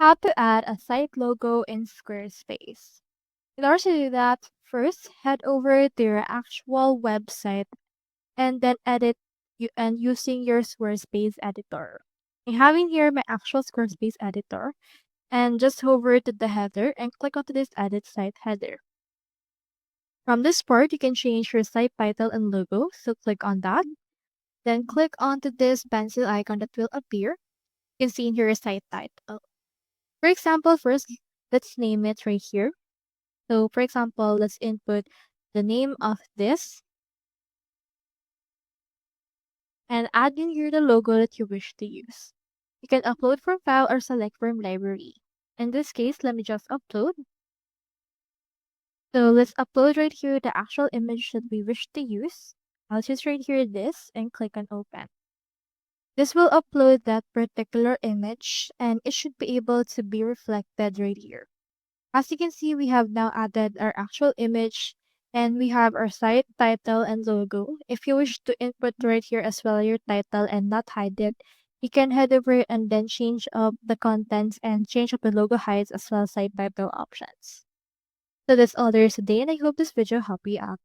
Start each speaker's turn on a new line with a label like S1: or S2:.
S1: How to add a site logo in Squarespace. In order to do that, first head over to your actual website and then edit and using your Squarespace editor. I'm having here my actual Squarespace editor and just hover to the header and click onto this edit site header. From this part, you can change your site title and logo, so click on that. Then click onto this pencil icon that will appear. You can see in your site title. For example, first, let's name it right here. So for example, let's input the name of this and add in here the logo that you wish to use. You can upload from file or select from library. In this case, let me just upload. So let's upload right here the actual image that we wish to use. I'll choose right here this and click on open. This will upload that particular image and it should be able to be reflected right here. As you can see, we have now added our actual image and we have our site title and logo. If you wish to input right here as well your title and not hide it, you can head over and then change up the contents and change up the logo heights as well as site title options. So that's all there is today and I hope this video helped you out.